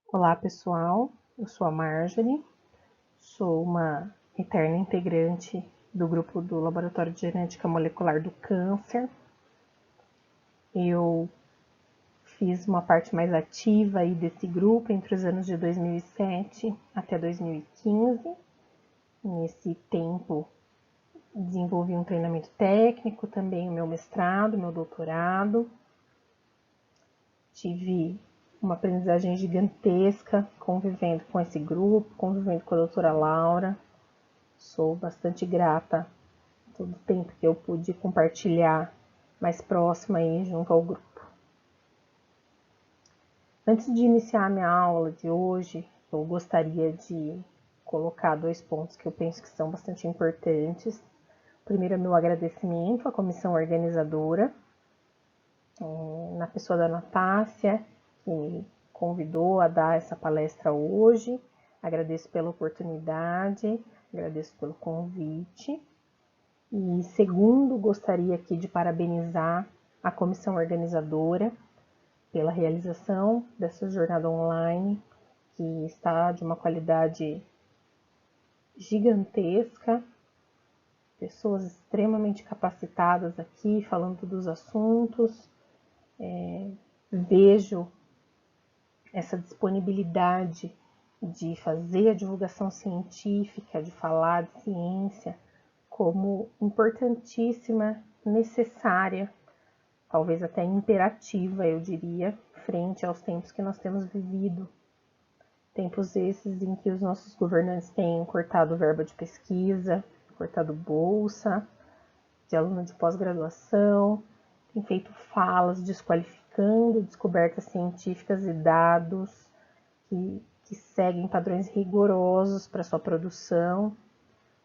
Olá pessoal, eu sou a Marjorie, sou uma eterna integrante do grupo do Laboratório de Genética Molecular do Câncer. Eu fiz uma parte mais ativa aí desse grupo entre os anos de 2007 até 2015. Nesse tempo desenvolvi um treinamento técnico, também o meu mestrado, meu doutorado. Tive uma aprendizagem gigantesca convivendo com esse grupo, convivendo com a doutora Laura. Sou bastante grata a todo o tempo que eu pude compartilhar mais próxima aí junto ao grupo. Antes de iniciar a minha aula de hoje, eu gostaria de colocar dois pontos que eu penso que são bastante importantes. Primeiro é meu agradecimento à comissão organizadora, na pessoa da Natácia, que me convidou a dar essa palestra hoje. Agradeço pela oportunidade, agradeço pelo convite. E segundo, gostaria aqui de parabenizar a comissão organizadora pela realização dessa jornada online, que está de uma qualidade gigantesca, pessoas extremamente capacitadas aqui, falando dos assuntos. Vejo essa disponibilidade de fazer a divulgação científica, de falar de ciência, como importantíssima, necessária, talvez até imperativa, eu diria, frente aos tempos que nós temos vivido. Tempos esses em que os nossos governantes têm cortado verba de pesquisa, cortado bolsa de aluno de pós-graduação, têm feito falas desqualificando descobertas científicas e dados que seguem padrões rigorosos para sua produção,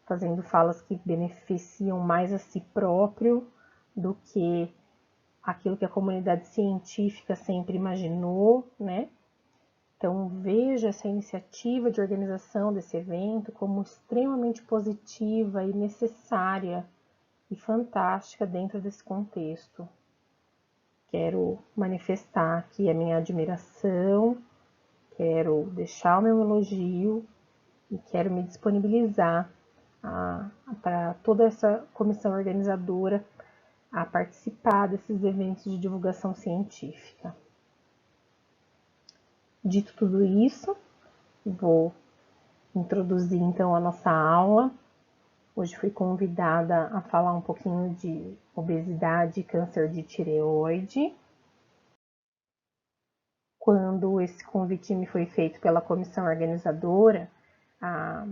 fazendo falas que beneficiam mais a si próprio do que aquilo que a comunidade científica sempre imaginou, né? Então, vejo essa iniciativa de organização desse evento como extremamente positiva e necessária e fantástica dentro desse contexto. Quero manifestar aqui a minha admiração, quero deixar o meu elogio e quero me disponibilizar para toda essa comissão organizadora a participar desses eventos de divulgação científica. Dito tudo isso, vou introduzir então a nossa aula. Hoje fui convidada a falar um pouquinho de obesidade e câncer de tireoide. Quando esse convite me foi feito pela comissão organizadora, a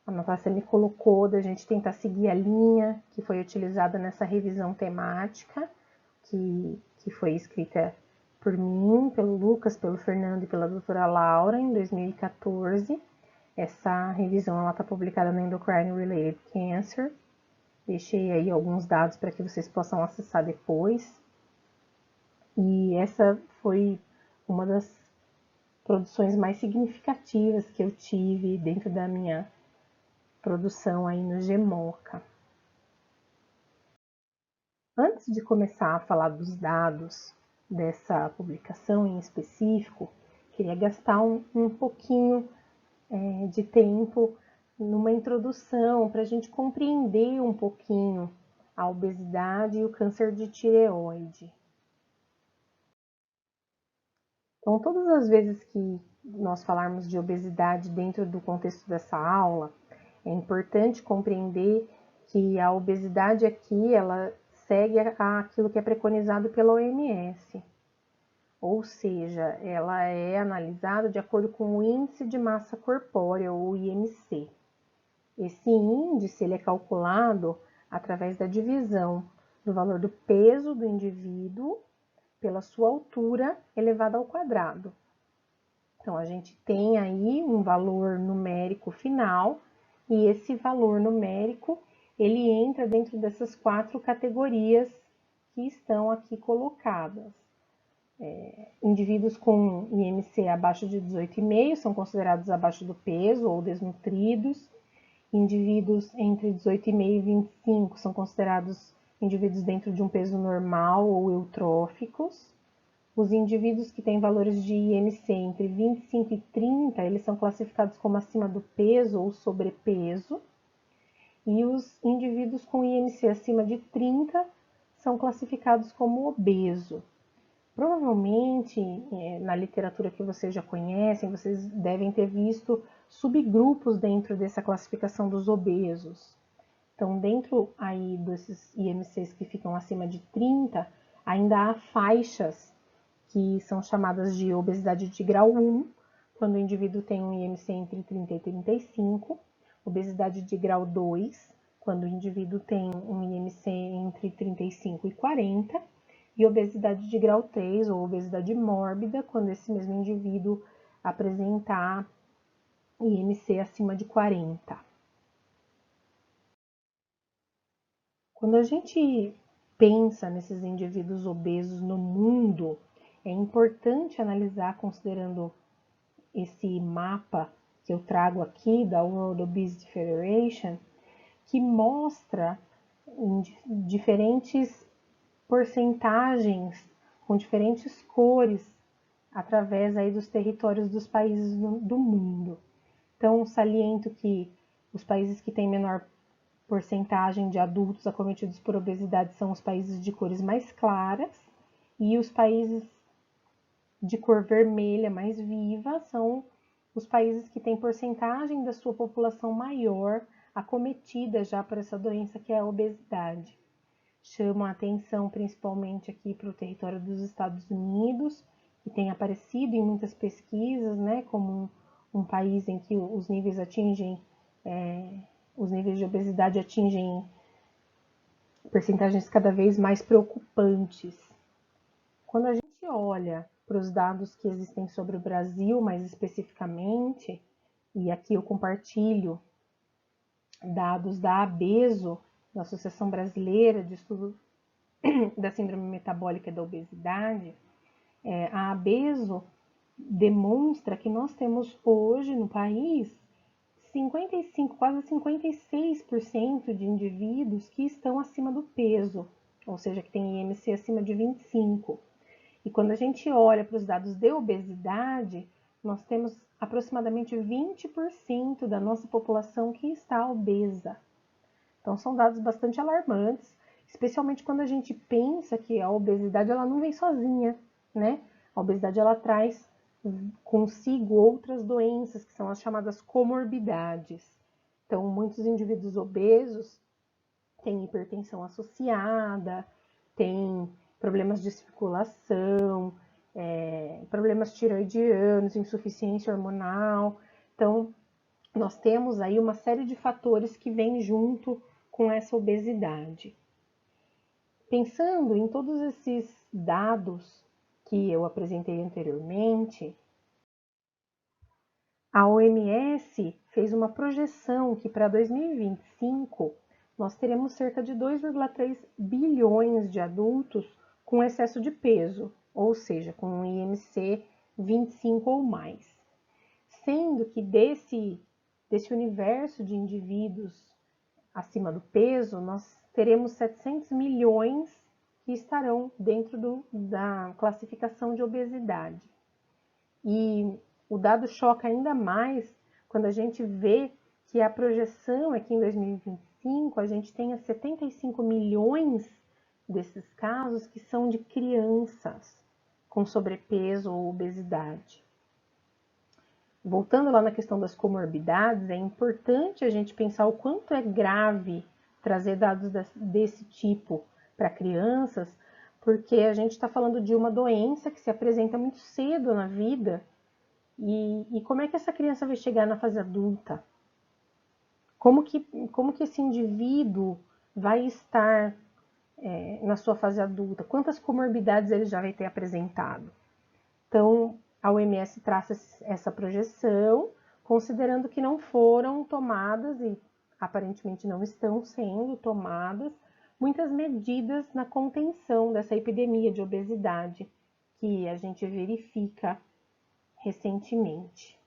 Natácia me colocou da gente tentar seguir a linha que foi utilizada nessa revisão temática, que foi escrita por mim, pelo Lucas, pelo Fernando e pela doutora Laura em 2014. Essa revisão está publicada no Endocrine Related Cancer. Deixei aí alguns dados para que vocês possam acessar depois. E essa foi uma das produções mais significativas que eu tive dentro da minha produção aí no GEMOCA. Antes de começar a falar dos dados dessa publicação em específico, queria gastar um pouquinho de tempo numa introdução para a gente compreender um pouquinho a obesidade e o câncer de tireoide. Então, todas as vezes que nós falarmos de obesidade dentro do contexto dessa aula, é importante compreender que a obesidade aqui, ela segue aquilo que é preconizado pela OMS. Ou seja, ela é analisada de acordo com o Índice de Massa Corpórea, ou IMC. Esse índice ele é calculado através da divisão do valor do peso do indivíduo pela sua altura elevada ao quadrado. Então, a gente tem aí um valor numérico final, e esse valor numérico, ele entra dentro dessas 4 categorias que estão aqui colocadas. Indivíduos com IMC abaixo de 18,5 são considerados abaixo do peso ou desnutridos. Indivíduos entre 18,5 e 25 são considerados indivíduos dentro de um peso normal ou eutróficos. Os indivíduos que têm valores de IMC entre 25 e 30, eles são classificados como acima do peso ou sobrepeso. E os indivíduos com IMC acima de 30 são classificados como obeso. Provavelmente, na literatura que vocês já conhecem, vocês devem ter visto subgrupos dentro dessa classificação dos obesos. Então, dentro aí desses IMCs que ficam acima de 30, ainda há faixas que são chamadas de obesidade de grau 1, quando o indivíduo tem um IMC entre 30 e 35, obesidade de grau 2, quando o indivíduo tem um IMC entre 35 e 40, e obesidade de grau 3, ou obesidade mórbida, quando esse mesmo indivíduo apresentar IMC acima de 40. Quando a gente pensa nesses indivíduos obesos no mundo, é importante analisar considerando esse mapa que eu trago aqui da World Obesity Federation, que mostra diferentes porcentagens com diferentes cores através aí dos territórios dos países do mundo. Então, saliento que os países que têm menor porcentagem de adultos acometidos por obesidade são os países de cores mais claras, e os países de cor vermelha mais viva são os países que têm porcentagem da sua população maior acometida já por essa doença que é a obesidade. Chamo a atenção principalmente aqui para o território dos Estados Unidos, que tem aparecido em muitas pesquisas, né, como um país em que os níveis de obesidade atingem percentagens cada vez mais preocupantes. Quando a gente olha para os dados que existem sobre o Brasil, mais especificamente, e aqui eu compartilho dados da ABESO, da Associação Brasileira de Estudo da Síndrome Metabólica e da Obesidade, a ABESO demonstra que nós temos hoje no país 55, quase 56% de indivíduos que estão acima do peso, ou seja, que tem IMC acima de 25. E quando a gente olha para os dados de obesidade, nós temos aproximadamente 20% da nossa população que está obesa. Então, são dados bastante alarmantes, especialmente quando a gente pensa que a obesidade ela não vem sozinha, né? A obesidade ela traz consigo outras doenças, que são as chamadas comorbidades. Então, muitos indivíduos obesos têm hipertensão associada, têm problemas de circulação, problemas tiroidianos, insuficiência hormonal. Então, nós temos aí uma série de fatores que vêm junto com essa obesidade. Pensando em todos esses dados que eu apresentei anteriormente, a OMS fez uma projeção que para 2025 nós teremos cerca de 2,3 bilhões de adultos com excesso de peso, ou seja, com um IMC 25 ou mais. Sendo que desse universo de indivíduos acima do peso, nós teremos 700 milhões que estarão dentro da classificação de obesidade. E o dado choca ainda mais quando a gente vê que a projeção é que em 2025 a gente tenha 75 milhões desses casos que são de crianças com sobrepeso ou obesidade. Voltando lá na questão das comorbidades, é importante a gente pensar o quanto é grave trazer dados desse tipo para crianças, porque a gente está falando de uma doença que se apresenta muito cedo na vida, e como é que essa criança vai chegar na fase adulta? Como que esse indivíduo vai estar na sua fase adulta? Quantas comorbidades ele já vai ter apresentado? Então, a OMS traça essa projeção, considerando que não foram tomadas, e aparentemente não estão sendo tomadas, muitas medidas na contenção dessa epidemia de obesidade que a gente verifica recentemente.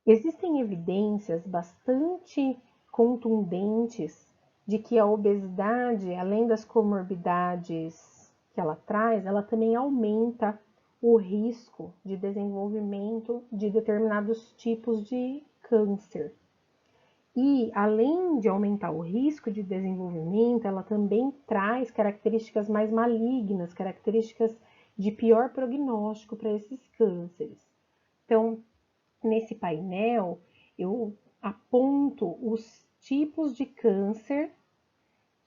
Existem evidências bastante contundentes de que a obesidade, além das comorbidades que ela traz, ela também aumenta o risco de desenvolvimento de determinados tipos de câncer. E, além de aumentar o risco de desenvolvimento, ela também traz características mais malignas, características de pior prognóstico para esses cânceres. Então, nesse painel, eu aponto os tipos de câncer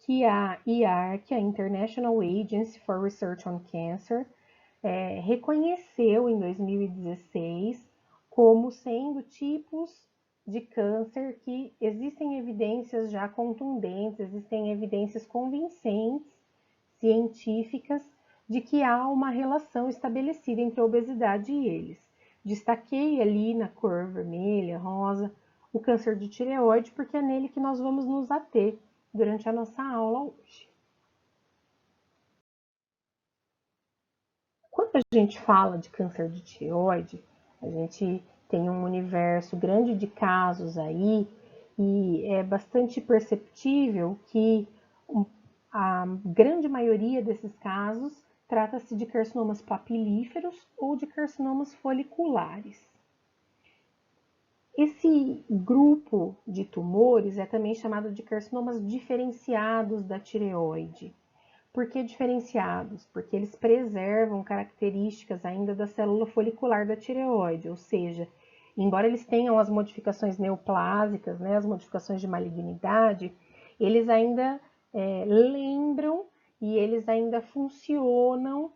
que a IARC, a International Agency for Research on Cancer, reconheceu em 2016 como sendo tipos de câncer que existem evidências já contundentes, existem evidências convincentes, científicas, de que há uma relação estabelecida entre a obesidade e eles. Destaquei ali na cor vermelha, rosa, o câncer de tireoide, porque é nele que nós vamos nos ater durante a nossa aula hoje. Quando a gente fala de câncer de tireoide, a gente tem um universo grande de casos aí e é bastante perceptível que a grande maioria desses casos trata-se de carcinomas papilíferos ou de carcinomas foliculares. Esse grupo de tumores é também chamado de carcinomas diferenciados da tireoide. Por que diferenciados? Porque eles preservam características ainda da célula folicular da tireoide, ou seja, embora eles tenham as modificações neoplásicas, né, as modificações de malignidade, eles ainda lembram e eles ainda funcionam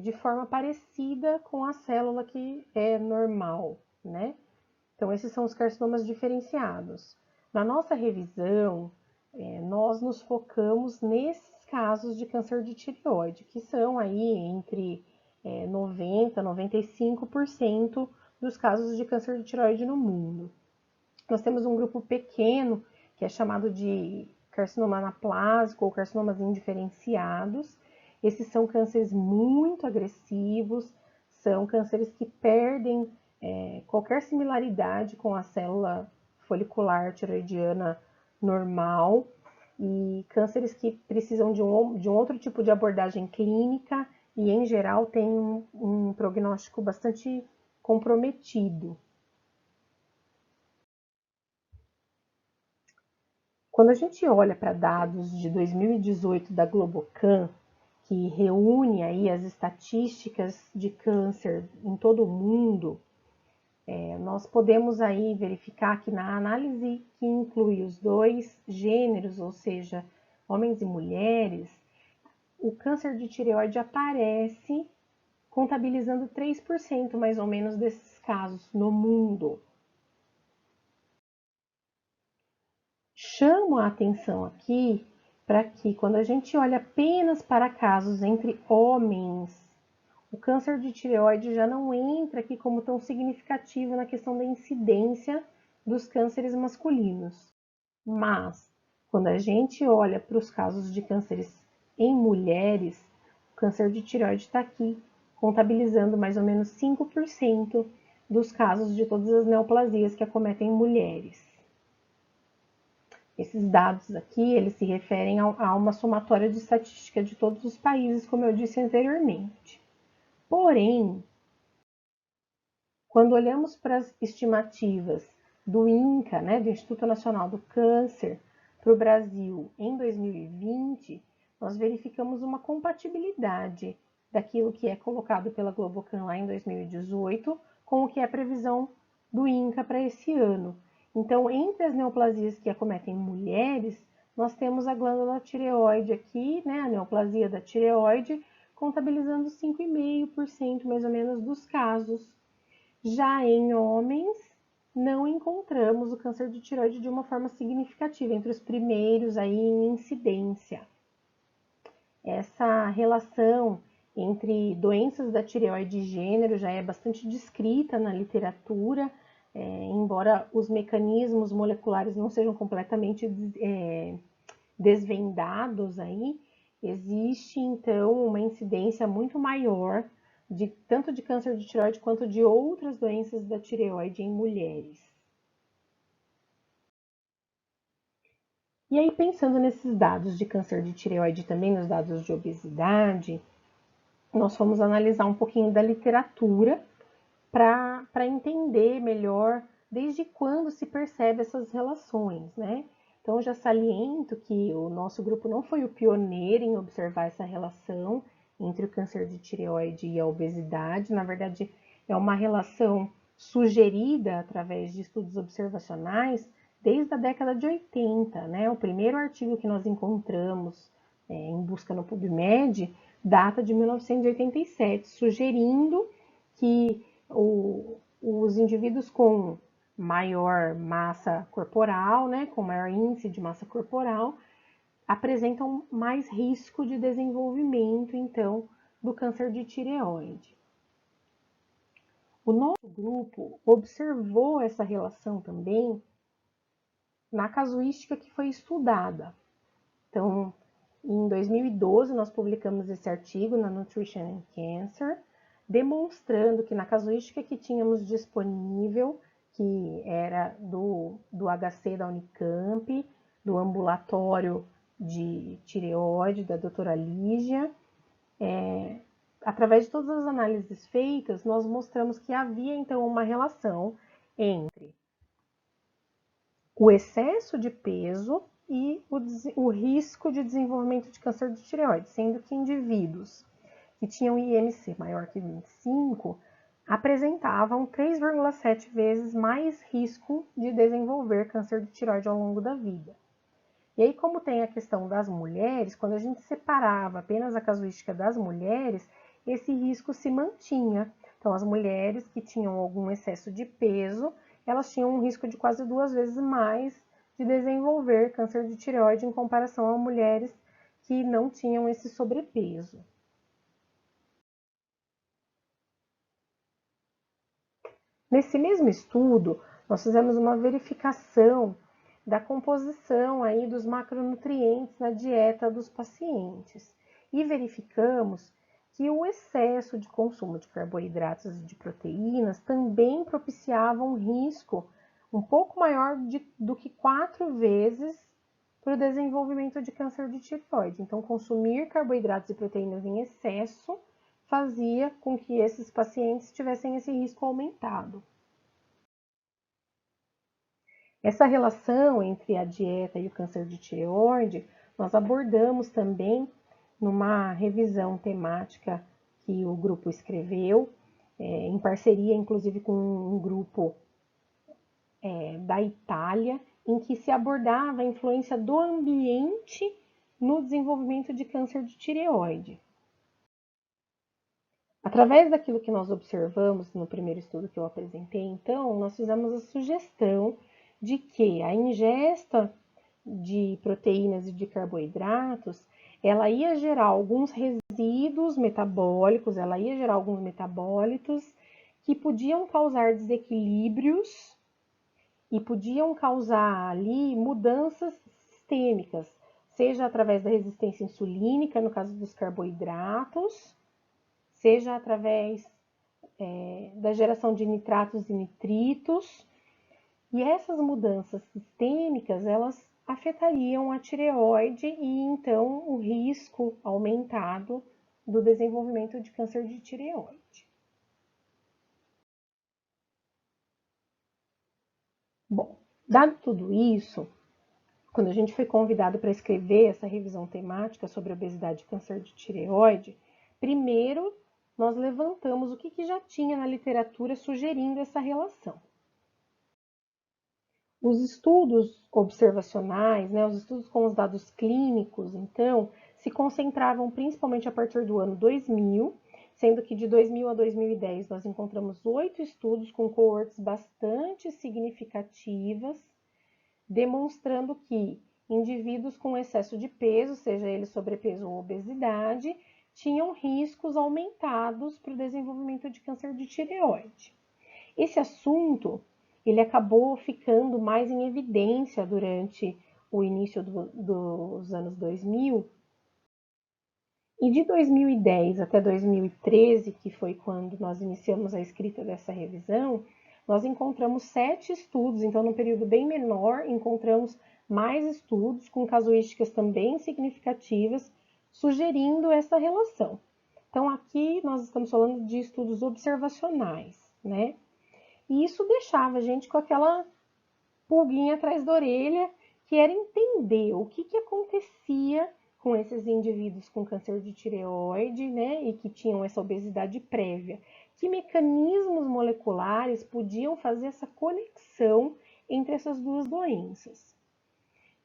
de forma parecida com a célula que é normal, né? Então, esses são os carcinomas diferenciados. Na nossa revisão, nós nos focamos nesses casos de câncer de tireoide, que são aí entre 90% e 95% dos casos de câncer de tireoide no mundo. Nós temos um grupo pequeno, que é chamado de carcinoma anaplásico ou carcinomas indiferenciados. Esses são cânceres muito agressivos, são cânceres que perdem qualquer similaridade com a célula folicular tiroidiana normal e cânceres que precisam de um outro tipo de abordagem clínica e, em geral, têm um prognóstico bastante comprometido. Quando a gente olha para dados de 2018 da Globocan, que reúne aí as estatísticas de câncer em todo o mundo, nós podemos aí verificar que na análise que inclui os dois gêneros, ou seja, homens e mulheres, o câncer de tireoide aparece contabilizando 3% mais ou menos desses casos no mundo. Chamo a atenção aqui para que, quando a gente olha apenas para casos entre homens, o câncer de tireoide já não entra aqui como tão significativo na questão da incidência dos cânceres masculinos. Mas, quando a gente olha para os casos de cânceres em mulheres, o câncer de tireoide está aqui, contabilizando mais ou menos 5% dos casos de todas as neoplasias que acometem mulheres. Esses dados aqui, eles se referem a uma somatória de estatística de todos os países, como eu disse anteriormente. Porém, quando olhamos para as estimativas do INCA, né, do Instituto Nacional do Câncer, para o Brasil em 2020, nós verificamos uma compatibilidade daquilo que é colocado pela Globocan lá em 2018 com o que é a previsão do INCA para esse ano. Então, entre as neoplasias que acometem mulheres, nós temos a glândula tireoide aqui, né, a neoplasia da tireoide, contabilizando 5,5% mais ou menos dos casos. Já em homens, não encontramos o câncer de tireoide de uma forma significativa, entre os primeiros aí em incidência. Essa relação entre doenças da tireoide e gênero já é bastante descrita na literatura, embora os mecanismos moleculares não sejam completamente desvendados aí, existe então uma incidência muito maior tanto de câncer de tireoide quanto de outras doenças da tireoide em mulheres. E aí, pensando nesses dados de câncer de tireoide e também nos dados de obesidade, nós fomos analisar um pouquinho da literatura para entender melhor desde quando se percebe essas relações, né? Então, eu já saliento que o nosso grupo não foi o pioneiro em observar essa relação entre o câncer de tireoide e a obesidade. Na verdade, é uma relação sugerida através de estudos observacionais desde a década de 80, né? O primeiro artigo que nós encontramos em busca no PubMed data de 1987, sugerindo que os indivíduos com maior massa corporal, né, com maior índice de massa corporal, apresentam mais risco de desenvolvimento, então, do câncer de tireoide. O nosso grupo observou essa relação também na casuística que foi estudada. Então, em 2012, nós publicamos esse artigo na Nutrition and Cancer, demonstrando que na casuística que tínhamos disponível, que era do HC da Unicamp, do ambulatório de tireoide da doutora Lígia, através de todas as análises feitas, nós mostramos que havia então uma relação entre o excesso de peso e o risco de desenvolvimento de câncer de tireoide, sendo que indivíduos que tinham IMC maior que 25 apresentavam 3,7 vezes mais risco de desenvolver câncer de tireoide ao longo da vida. E aí, como tem a questão das mulheres, quando a gente separava apenas a casuística das mulheres, esse risco se mantinha. Então, as mulheres que tinham algum excesso de peso, elas tinham um risco de quase 2 vezes mais de desenvolver câncer de tireoide em comparação a mulheres que não tinham esse sobrepeso. Nesse mesmo estudo, nós fizemos uma verificação da composição aí dos macronutrientes na dieta dos pacientes e verificamos que o excesso de consumo de carboidratos e de proteínas também propiciava um risco um pouco maior do que 4 vezes para o desenvolvimento de câncer de tireoide. Então, consumir carboidratos e proteínas em excesso fazia com que esses pacientes tivessem esse risco aumentado. Essa relação entre a dieta e o câncer de tireoide, nós abordamos também numa revisão temática que o grupo escreveu, em parceria inclusive com um grupo da Itália, em que se abordava a influência do ambiente no desenvolvimento de câncer de tireoide. Através daquilo que nós observamos no primeiro estudo que eu apresentei, então, nós fizemos a sugestão de que a ingesta de proteínas e de carboidratos, ela ia gerar alguns resíduos metabólicos, ela ia gerar alguns metabólitos que podiam causar desequilíbrios e podiam causar ali mudanças sistêmicas, seja através da resistência insulínica, no caso dos carboidratos, seja através da geração de nitratos e nitritos. E essas mudanças sistêmicas, elas afetariam a tireoide e, então, o risco aumentado do desenvolvimento de câncer de tireoide. Bom, dado tudo isso, quando a gente foi convidado para escrever essa revisão temática sobre obesidade e câncer de tireoide, primeiro nós levantamos o que já tinha na literatura sugerindo essa relação. Os estudos observacionais, os estudos com os dados clínicos, então, se concentravam principalmente a partir do ano 2000, sendo que de 2000 a 2010 nós encontramos 8 estudos com cohorts bastante significativas, demonstrando que indivíduos com excesso de peso, seja ele sobrepeso ou obesidade, tinham riscos aumentados para o desenvolvimento de câncer de tireoide. Esse assunto ele acabou ficando mais em evidência durante o início dos anos 2000. E de 2010 até 2013, que foi quando nós iniciamos a escrita dessa revisão, nós encontramos 7 estudos, então num período bem menor, encontramos mais estudos com casuísticas também significativas, sugerindo essa relação. Então, aqui nós estamos falando de estudos observacionais, né? E isso deixava a gente com aquela pulguinha atrás da orelha, que era entender o que acontecia com esses indivíduos com câncer de tireoide, né, e que tinham essa obesidade prévia. Que mecanismos moleculares podiam fazer essa conexão entre essas duas doenças?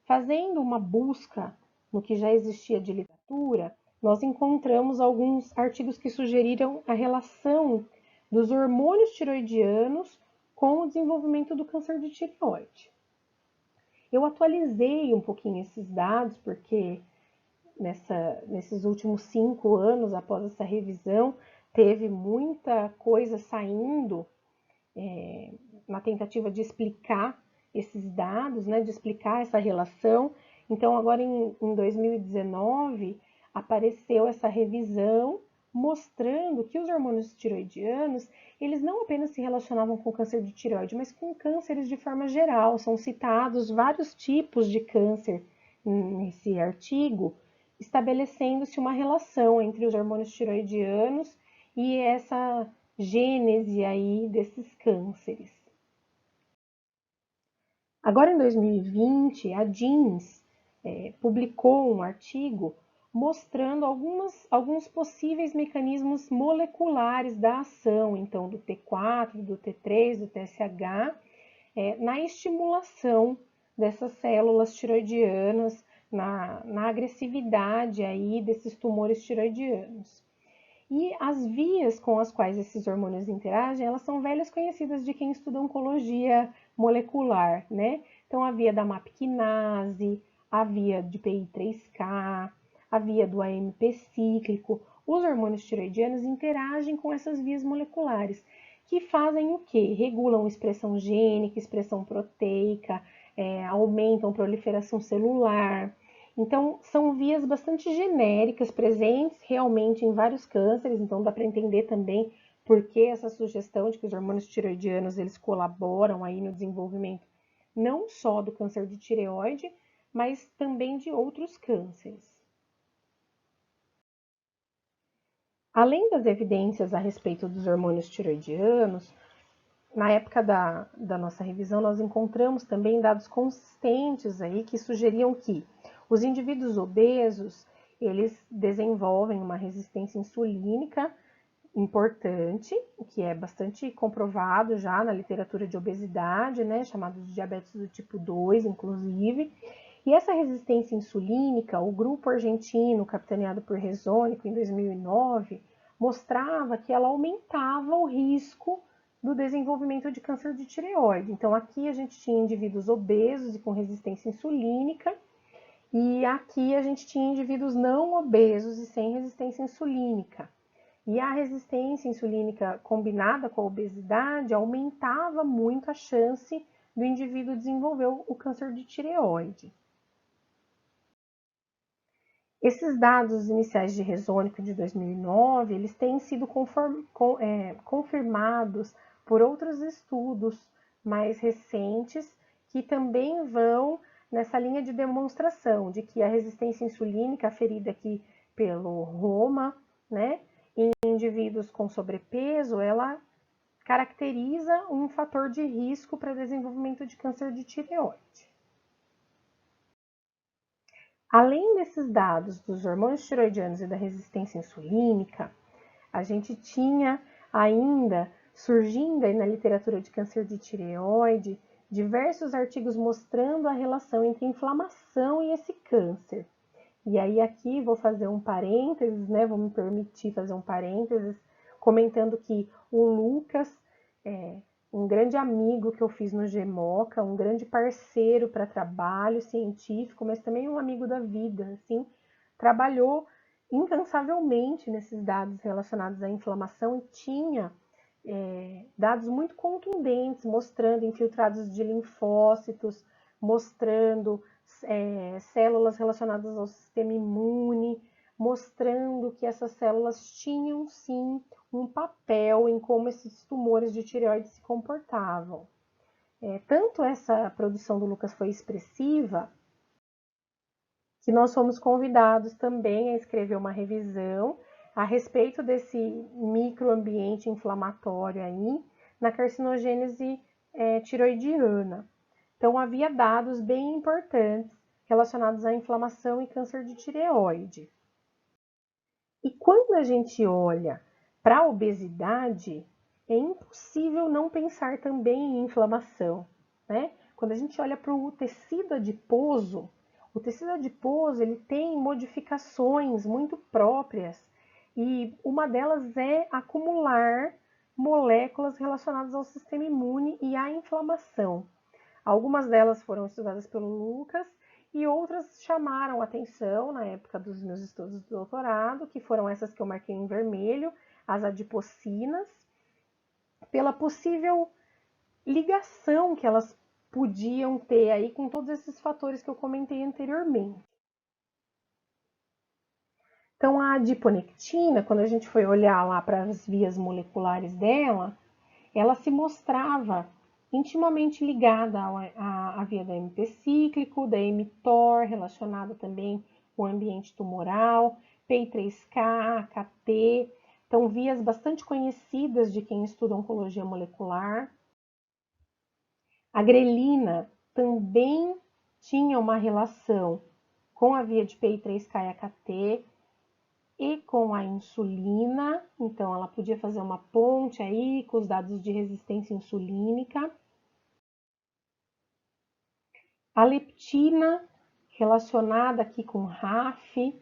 Fazendo uma busca no que já existia de literatura, nós encontramos alguns artigos que sugeriram a relação dos hormônios tiroidianos com o desenvolvimento do câncer de tireoide. Eu atualizei um pouquinho esses dados, porque nesses últimos 5 anos, após essa revisão, teve muita coisa saindo na tentativa de explicar esses dados, né, de explicar essa relação. Então, agora em 2019, apareceu essa revisão mostrando que os hormônios tiroidianos, eles não apenas se relacionavam com câncer de tireoide, mas com cânceres de forma geral. São citados vários tipos de câncer nesse artigo, estabelecendo-se uma relação entre os hormônios tiroidianos e essa gênese aí desses cânceres. Agora, em 2020, a JINS publicou um artigo mostrando alguns possíveis mecanismos moleculares da ação, então, do T4, do T3, do TSH, na estimulação dessas células tiroidianas, na agressividade aí desses tumores tiroidianos. E as vias com as quais esses hormônios interagem, elas são velhas conhecidas de quem estuda oncologia molecular, né? Então, a via da MAP quinase, a via de PI3K, a via do AMP cíclico. Os hormônios tiroidianos interagem com essas vias moleculares, que fazem o quê? Regulam expressão gênica, expressão proteica, aumentam proliferação celular. Então, são vias bastante genéricas, presentes realmente em vários cânceres, então dá para entender também por que essa sugestão de que os hormônios tiroidianos eles colaboram aí no desenvolvimento não só do câncer de tireoide, mas também de outros cânceres. Além das evidências a respeito dos hormônios tiroidianos, na época da nossa revisão, nós encontramos também dados consistentes aí que sugeriam que os indivíduos obesos, eles desenvolvem uma resistência insulínica importante, o que é bastante comprovado já na literatura de obesidade, né, chamado de diabetes do tipo 2, inclusive. E essa resistência insulínica, o grupo argentino, capitaneado por Rezônico, em 2009, mostrava que ela aumentava o risco do desenvolvimento de câncer de tireoide. Então, aqui a gente tinha indivíduos obesos e com resistência insulínica, e aqui a gente tinha indivíduos não obesos e sem resistência insulínica. E a resistência insulínica combinada com a obesidade aumentava muito a chance do indivíduo desenvolver o câncer de tireoide. Esses dados iniciais de Rezônico de 2009, eles têm sido confirmados por outros estudos mais recentes que também vão nessa linha de demonstração de que a resistência insulínica aferida aqui pelo Roma, né, em indivíduos com sobrepeso, ela caracteriza um fator de risco para desenvolvimento de câncer de tireoide. Além desses dados dos hormônios tiroidianos e da resistência insulínica, a gente tinha ainda, surgindo aí na literatura de câncer de tireoide, diversos artigos mostrando a relação entre inflamação e esse câncer. E aí aqui vou fazer um parênteses, né? Vou me permitir fazer um parênteses, comentando que o Lucas, um grande amigo que eu fiz no GEMOCA, um grande parceiro para trabalho científico, mas também um amigo da vida, assim, trabalhou incansavelmente nesses dados relacionados à inflamação e tinha dados muito contundentes, mostrando infiltrados de linfócitos, mostrando células relacionadas ao sistema imune, mostrando que essas células tinham sim um papel em como esses tumores de tireoide se comportavam. Tanto essa produção do Lucas foi expressiva, que nós fomos convidados também a escrever uma revisão a respeito desse microambiente inflamatório aí na carcinogênese tiroidiana. Então, havia dados bem importantes relacionados à inflamação e câncer de tireoide. E quando a gente olha para a obesidade, é impossível não pensar também em inflamação, né? Quando a gente olha para o tecido adiposo, o tecido adiposo ele tem modificações muito próprias e uma delas é acumular moléculas relacionadas ao sistema imune e à inflamação. Algumas delas foram estudadas pelo Lucas e outras chamaram atenção na época dos meus estudos de doutorado, que foram essas que eu marquei em vermelho, as adipocinas, pela possível ligação que elas podiam ter aí com todos esses fatores que eu comentei anteriormente. Então, a adiponectina, quando a gente foi olhar lá para as vias moleculares dela, ela se mostrava intimamente ligada à via do AMP cíclico, da mTOR, relacionada também com o ambiente tumoral, PI3K, AKT, então vias bastante conhecidas de quem estuda oncologia molecular. A grelina também tinha uma relação com a via de PI3K e AKT e com a insulina, então ela podia fazer uma ponte aí com os dados de resistência insulínica. A leptina, relacionada aqui com RAF,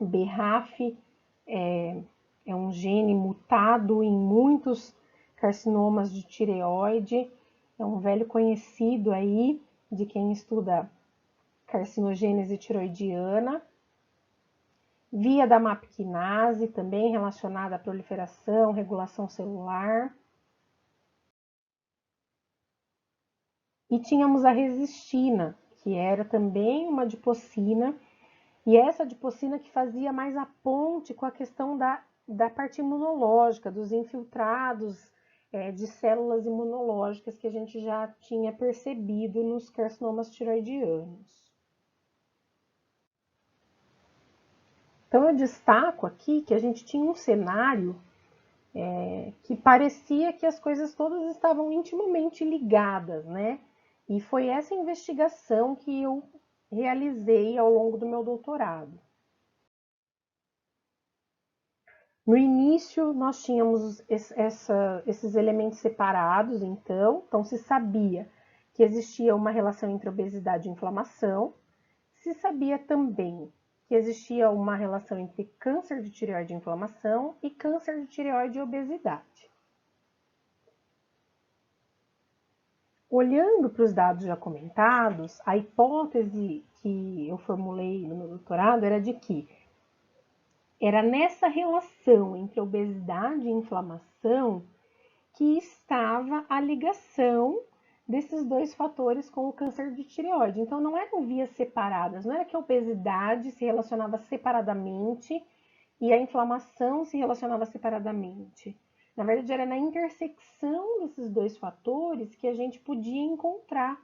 BRAF, é um gene mutado em muitos carcinomas de tireoide, é um velho conhecido aí de quem estuda carcinogênese tiroidiana. Via da MAP quinase, também relacionada à proliferação, regulação celular. E tínhamos a resistina, que era também uma adipocina, e essa adipocina que fazia mais a ponte com a questão da parte imunológica, dos infiltrados de células imunológicas que a gente já tinha percebido nos carcinomas tiroidianos. Então, eu destaco aqui que a gente tinha um cenário que parecia que as coisas todas estavam intimamente ligadas, né? E foi essa investigação que eu realizei ao longo do meu doutorado. No início, nós tínhamos esses elementos separados, então se sabia que existia uma relação entre obesidade e inflamação, se sabia também que existia uma relação entre câncer de tireoide e inflamação e câncer de tireoide e obesidade. Olhando para os dados já comentados, a hipótese que eu formulei no meu doutorado era de que era nessa relação entre obesidade e inflamação que estava a ligação desses dois fatores com o câncer de tireoide. Então, não eram vias separadas, não era que a obesidade se relacionava separadamente e a inflamação se relacionava separadamente. Na verdade, era na intersecção desses dois fatores que a gente podia encontrar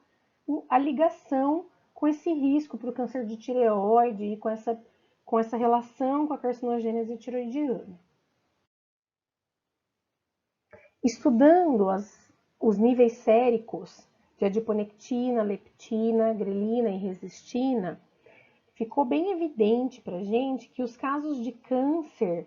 a ligação com esse risco para o câncer de tireoide e com essa relação com a carcinogênese tiroidiana. Estudando os níveis séricos de adiponectina, leptina, grelina e resistina, ficou bem evidente para a gente que os casos de câncer,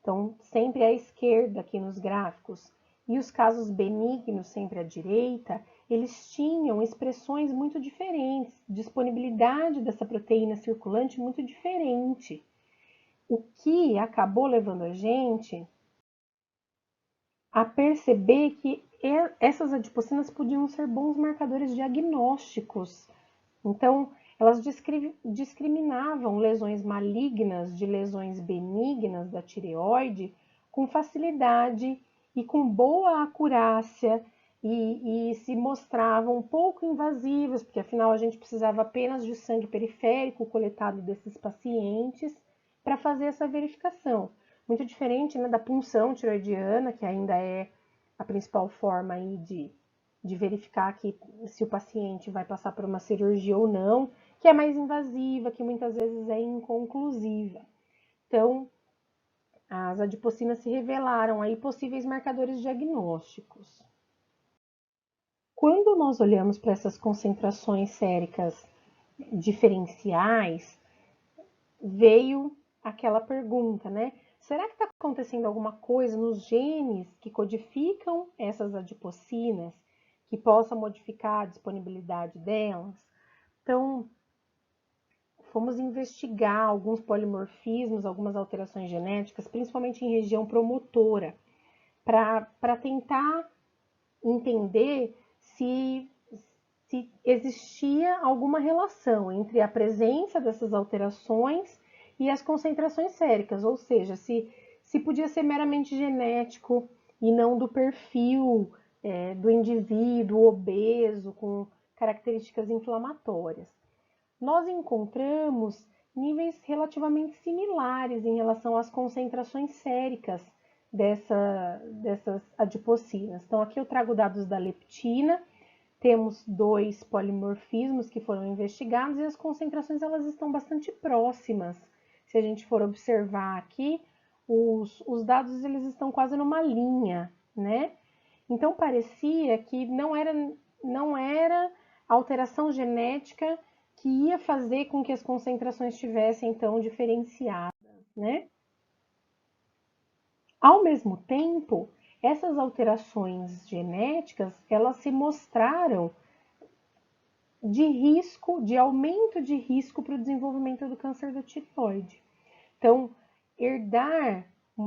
então sempre à esquerda aqui nos gráficos, e os casos benignos sempre à direita, eles tinham expressões muito diferentes, disponibilidade dessa proteína circulante muito diferente, o que acabou levando a gente a perceber que essas adipocinas podiam ser bons marcadores diagnósticos. Então, elas discriminavam lesões malignas de lesões benignas da tireoide com facilidade e com boa acurácia e se mostravam pouco invasivas, porque afinal a gente precisava apenas de sangue periférico coletado desses pacientes para fazer essa verificação. Muito diferente, né, da punção tiroidiana, que ainda é a principal forma aí de verificar se o paciente vai passar por uma cirurgia ou não, que é mais invasiva, que muitas vezes é inconclusiva. Então, as adipocinas se revelaram aí possíveis marcadores diagnósticos. Quando nós olhamos para essas concentrações séricas diferenciais, veio aquela pergunta, né? Será que está acontecendo alguma coisa nos genes que codificam essas adipocinas que possa modificar a disponibilidade delas? Então, fomos investigar alguns polimorfismos, algumas alterações genéticas, principalmente em região promotora, para tentar entender se existia alguma relação entre a presença dessas alterações e as concentrações séricas, ou seja, se podia ser meramente genético e não do perfil do indivíduo obeso com características inflamatórias. Nós encontramos níveis relativamente similares em relação às concentrações séricas dessas adipocinas. Então, aqui eu trago dados da leptina. Temos 2 polimorfismos que foram investigados e as concentrações elas estão bastante próximas. Se a gente for observar aqui, os dados eles estão quase numa linha, né? Então parecia que não era alteração genética que ia fazer com que as concentrações estivessem então diferenciadas, né? Ao mesmo tempo, essas alterações genéticas, elas se mostraram de risco, de aumento de risco para o desenvolvimento do câncer da tireoide. Então, herdar um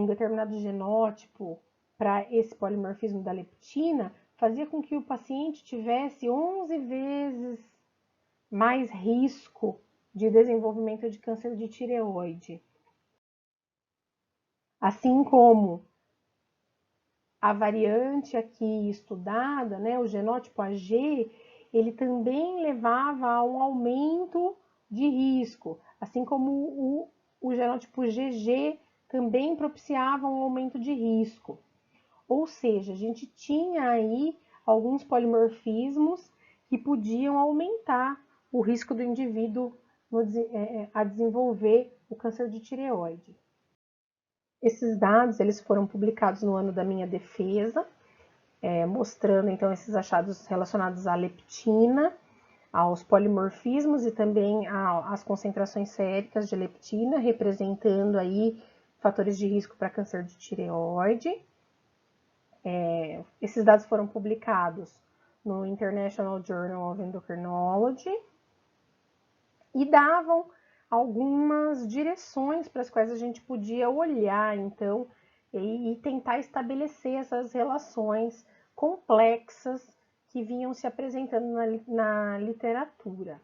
determinado genótipo para esse polimorfismo da leptina fazia com que o paciente tivesse 11 vezes mais risco de desenvolvimento de câncer de tireoide. Assim como a variante aqui estudada, né, o genótipo AG, ele também levava a um aumento de risco, assim como o genótipo GG também propiciava um aumento de risco. Ou seja, a gente tinha aí alguns polimorfismos que podiam aumentar o risco do indivíduo a desenvolver o câncer de tireoide. Esses dados eles foram publicados no ano da minha defesa, mostrando então esses achados relacionados à leptina, aos polimorfismos e também às concentrações séricas de leptina, representando aí fatores de risco para câncer de tireoide. Esses dados foram publicados no International Journal of Endocrinology e davam algumas direções para as quais a gente podia olhar, então, e tentar estabelecer essas relações complexas que vinham se apresentando na literatura.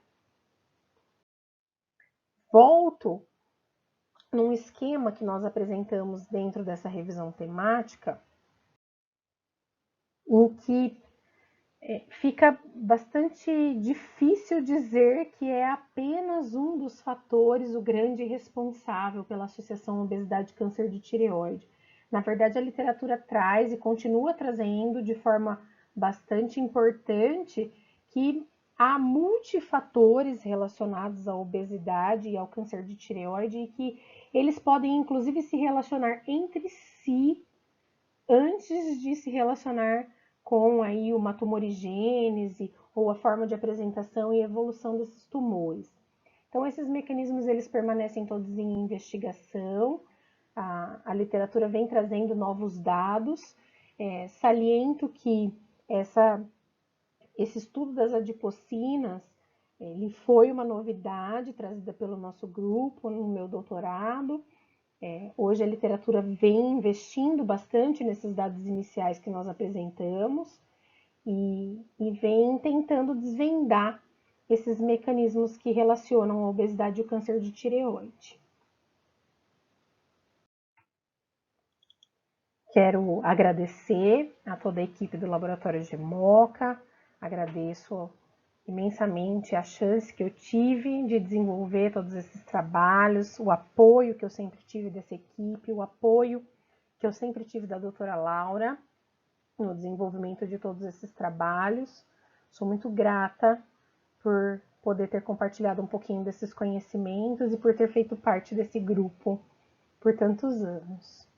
Volto num esquema que nós apresentamos dentro dessa revisão temática, em que fica bastante difícil dizer que é apenas um dos fatores o grande responsável pela associação obesidade e câncer de tireoide. Na verdade, a literatura traz e continua trazendo de forma bastante importante que há multifatores relacionados à obesidade e ao câncer de tireoide e que eles podem inclusive se relacionar entre si antes de se relacionar com aí uma tumorigênese ou a forma de apresentação e evolução desses tumores. Então, esses mecanismos eles permanecem todos em investigação, a literatura vem trazendo novos dados, saliento que esse estudo das adipocinas ele foi uma novidade trazida pelo nosso grupo no meu doutorado. Hoje a literatura vem investindo bastante nesses dados iniciais que nós apresentamos e vem tentando desvendar esses mecanismos que relacionam a obesidade e o câncer de tireoide. Quero agradecer a toda a equipe do Laboratório GEMOCA, agradeço imensamente a chance que eu tive de desenvolver todos esses trabalhos, o apoio que eu sempre tive dessa equipe, o apoio que eu sempre tive da doutora Laura. no desenvolvimento de todos esses trabalhos. Sou muito grata por poder ter compartilhado um pouquinho desses conhecimentos e por ter feito parte desse grupo por tantos anos.